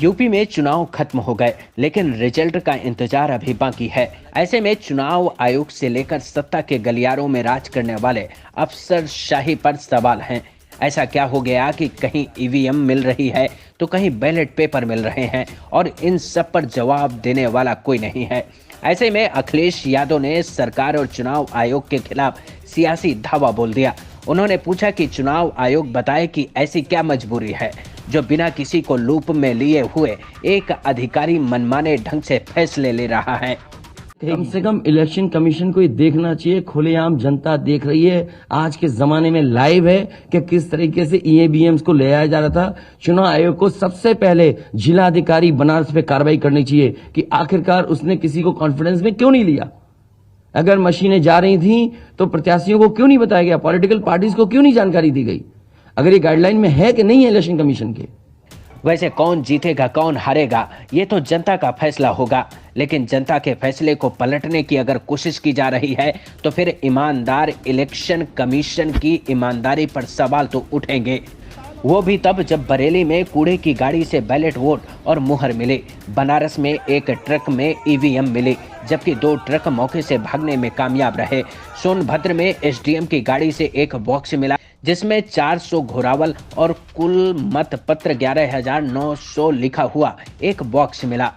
UP में चुनाव खत्म हो गए, लेकिन रिजल्ट का इंतजार अभी बाकी है। ऐसे में चुनाव आयोग से लेकर सत्ता के गलियारों में राज करने वाले अफसरशाही पर सवाल हैं। ऐसा क्या हो गया कि कहीं ईवीएम मिल रही है तो कहीं बैलेट पेपर मिल रहे हैं और इन सब पर जवाब देने वाला कोई नहीं है। ऐसे में अखिलेश यादव ने सरकार और चुनाव आयोग के खिलाफ सियासी धावा बोल दिया। उन्होंने पूछा कि चुनाव आयोग बताए कि ऐसी क्या मजबूरी है जो बिना किसी को लूप में लिए हुए एक अधिकारी मनमाने ढंग से फैसले ले रहा है। कम से कम इलेक्शन कमीशन को ये देखना चाहिए, खुलेआम जनता देख रही है, आज के जमाने में लाइव है कि किस तरीके से ईवीएम्स को ले आया जा रहा था। चुनाव आयोग को सबसे पहले जिलाधिकारी बनारस पे कार्रवाई करनी चाहिए कि आखिरकार उसने किसी को कॉन्फिडेंस में क्यों नहीं लिया। अगर मशीनें जा रही थी तो प्रत्याशियों को क्यों नहीं बताया गया, पॉलिटिकल पार्टीज को क्यों नहीं जानकारी दी गई। अगर ये गाइडलाइन में है कि नहीं है इलेक्शन कमीशन के। वैसे कौन जीतेगा कौन हारेगा ये तो जनता का फैसला होगा, लेकिन जनता के फैसले को पलटने की अगर कोशिश की जा रही है तो फिर ईमानदार इलेक्शन कमीशन की ईमानदारी पर सवाल तो उठेंगे। वो भी तब जब बरेली में कूड़े की गाड़ी से बैलेट वोट और मुहर मिले, बनारस में एक ट्रक में ईवीएम मिले जबकि 2 ट्रक मौके से भागने में कामयाब रहे। सोनभद्र में एसडीएम की गाड़ी से एक बॉक्स मिला जिसमें 400 घोरावल और कुल मत पत्र 11,900 लिखा हुआ एक बॉक्स मिला।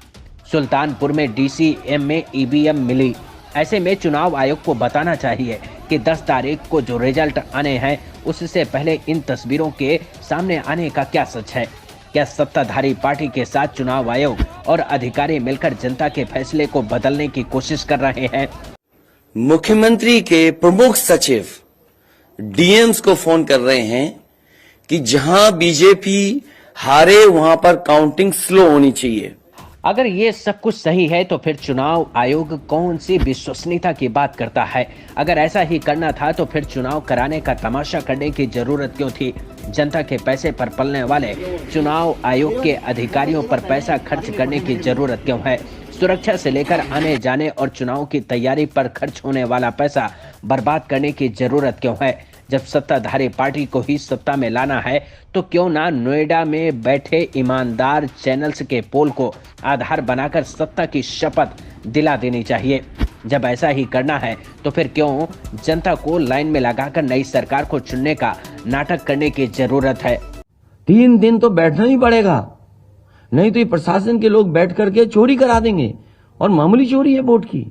सुल्तानपुर में डीसीएम में ईवीएम मिली। ऐसे में चुनाव आयोग को बताना चाहिए कि 10 तारीख को जो रिजल्ट आने हैं उससे पहले इन तस्वीरों के सामने आने का क्या सच है। क्या सत्ताधारी पार्टी के साथ चुनाव आयोग और अधिकारी मिलकर जनता के फैसले को बदलने की कोशिश कर रहे हैं? मुख्यमंत्री के प्रमुख सचिव डीएम्स को फोन कर रहे हैं कि जहां बीजेपी हारे वहां पर काउंटिंग स्लो होनी चाहिए। अगर ये सब कुछ सही है तो फिर चुनाव आयोग कौन सी विश्वसनीयता की बात करता है? अगर ऐसा ही करना था तो फिर चुनाव कराने का तमाशा करने की जरूरत क्यों थी? जनता के पैसे पर पलने वाले चुनाव आयोग के अधिकारियों पर पैसा खर्च करने की जरूरत क्यों है? सुरक्षा से लेकर आने जाने और चुनाव की तैयारी पर खर्च होने वाला पैसा बर्बाद करने की जरूरत क्यों है? जब सत्ताधारी पार्टी को ही सत्ता में लाना है तो क्यों ना नोएडा में बैठे ईमानदार चैनल्स के पोल को आधार बनाकर सत्ता की शपथ दिला देनी चाहिए। जब ऐसा ही करना है तो फिर क्यों जनता को लाइन में लगाकर नई सरकार को चुनने का नाटक करने की जरूरत है? 3 दिन तो बैठना ही पड़ेगा, नहीं तो ये प्रशासन के लोग बैठ करके चोरी करा देंगे और मामूली चोरी है वोट की।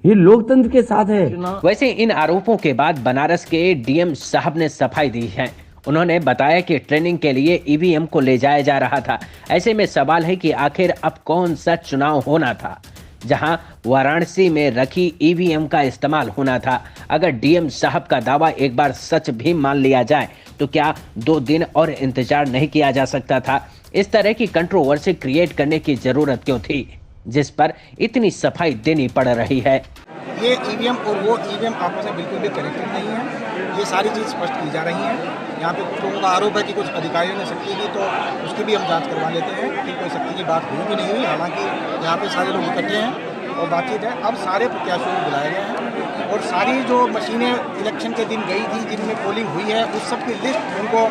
ये लोकतंत्र के साथ है। वैसे इन आरोपों के बाद बनारस के डीएम साहब ने सफाई दी है। उन्होंने बताया कि ट्रेनिंग के लिए ईवीएम को ले जाया जा रहा था। ऐसे में सवाल है कि आखिर अब कौन सा चुनाव होना था जहां वाराणसी में रखी ईवीएम का इस्तेमाल होना था। अगर डीएम साहब का दावा एक बार सच भी मान लिया जाए तो क्या 2 दिन और इंतजार नहीं किया जा सकता था? इस तरह की कंट्रोवर्सी क्रिएट करने की जरूरत क्यों थी जिस पर इतनी सफाई देनी पड़ रही है? ये ईवीएम और वो ईवीएम आपस में बिल्कुल भी कनेक्टेड नहीं है। ये सारी चीज़ स्पष्ट की जा रही है। यहाँ पे कुछ लोगों का आरोप है कि कुछ अधिकारियों ने सख्ती की, तो उसकी भी हम जांच करवा लेते हैं कि कोई सख्ती की बात हुई भी नहीं हुई। हालांकि यहाँ पे सारे लोग इकट्ठे हैं और बातचीत है। अब सारे प्रत्याशियों को बुलाए गए हैं और सारी जो मशीनें इलेक्शन के दिन गई थी जिनमें पोलिंग हुई है उस सब की लिस्ट उनको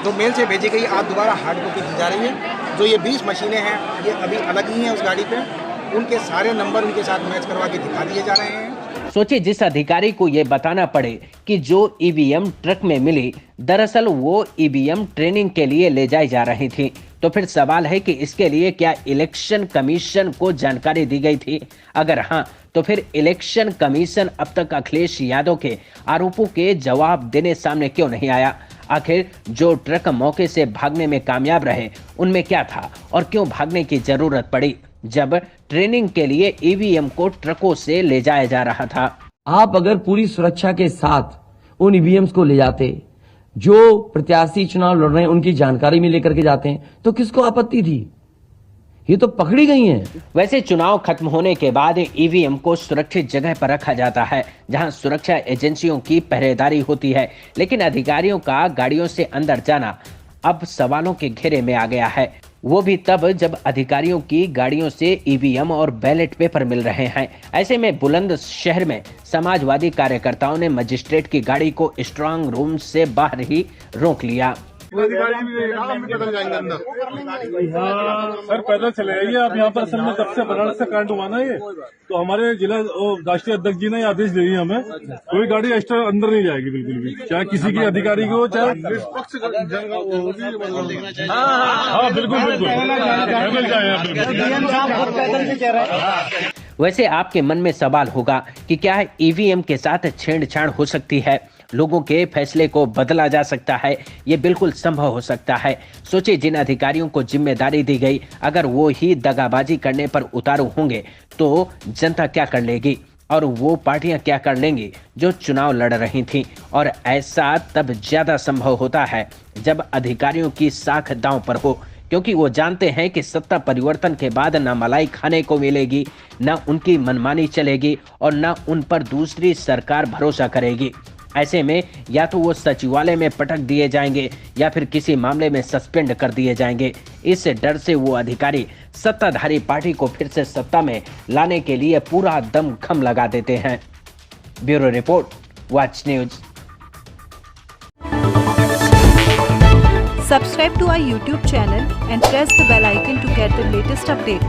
जो मेल से भेजी गई, आज दोबारा हार्ड कॉपी दी जा रही है। जो ये 20 मशीनें हैं ये अभी अलग ही हैं उस गाड़ी पे, उनके सारे नंबर उनके साथ मैच करवा के दिखा दिए जा रहे हैं। सोचिए, जिस अधिकारी को ये बताना पड़े कि जो ईवीएम ट्रक में मिली दरअसल वो ईवीएम ट्रेनिंग के लिए ले जाई जा रही थी, तो फिर सवाल है कि इसके लिए क्या इलेक्शन कमीशन को जानकारी दी गई थी? अगर हाँ तो फिर इलेक्शन कमीशन अब तक अखिलेश यादव के आरोपों के जवाब देने सामने क्यों नहीं आया? आखिर जो ट्रक मौके से भागने में कामयाब रहे उनमें क्या था और क्यों भागने की जरूरत पड़ी जब ट्रेनिंग के लिए ईवीएम को ट्रकों से ले जाया जा रहा था? आप अगर पूरी सुरक्षा के साथ उन ईवीएम्स को ले जाते, जो प्रत्याशी चुनाव लड़ रहे हैं उनकी जानकारी में लेकर के जाते हैं, तो किसको आपत्ति थी? ये तो पकड़ी गई हैं। वैसे चुनाव खत्म होने के बाद ईवीएम को सुरक्षित जगह पर रखा जाता है जहां सुरक्षा एजेंसियों की पहरेदारी होती है, लेकिन अधिकारियों का गाड़ियों से अंदर जाना अब सवालों के घेरे में आ गया है। वो भी तब जब अधिकारियों की गाड़ियों से ईवीएम और बैलेट पेपर मिल रहे हैं। ऐसे में बुलंदशहर में समाजवादी कार्यकर्ताओं ने मजिस्ट्रेट की गाड़ी को स्ट्रांग रूम से बाहर ही रोक लिया। सर पैदल चले जाइए आप। यहाँ पर असल में तब से बनारस से कांड हुआ ना ये, तो हमारे जिला राष्ट्रीय अध्यक्ष जी ने आदेश दे दिए हमें, कोई गाड़ी एक्स्ट्रा अंदर नहीं जाएगी बिल्कुल भी, चाहे किसी की अधिकारी की हो चाहे। हाँ बिल्कुल बिल्कुल पैदल जाए। वैसे आपके मन में सवाल होगा कि क्या ईवीएम के साथ छेड़छाड़ हो सकती है, लोगों के फैसले को बदला जा सकता है? ये बिल्कुल संभव हो सकता है। सोचिए, जिन अधिकारियों को जिम्मेदारी दी गई, अगर वो ही दगाबाजी करने पर उतारू होंगे तो जनता क्या कर लेगी, और वो पार्टियां क्या कर लेंगी जो चुनाव लड़ रही थीं। और ऐसा तब ज्यादा संभव होता है जब अधिकारियों की साख दांव पर हो, क्योंकि वो जानते हैं कि सत्ता परिवर्तन के बाद न मलाई खाने को मिलेगी, न उनकी मनमानी चलेगी और न उन पर दूसरी सरकार भरोसा करेगी। ऐसे में या तो वो सचिवालय में पटक दिए जाएंगे या फिर किसी मामले में सस्पेंड कर दिए जाएंगे। इस डर से वो अधिकारी सत्ताधारी पार्टी को फिर से सत्ता में लाने के लिए पूरा दमखम लगा देते हैं। Bureau report, watch news. Subscribe to our YouTube channel and press the bell icon to get the latest update.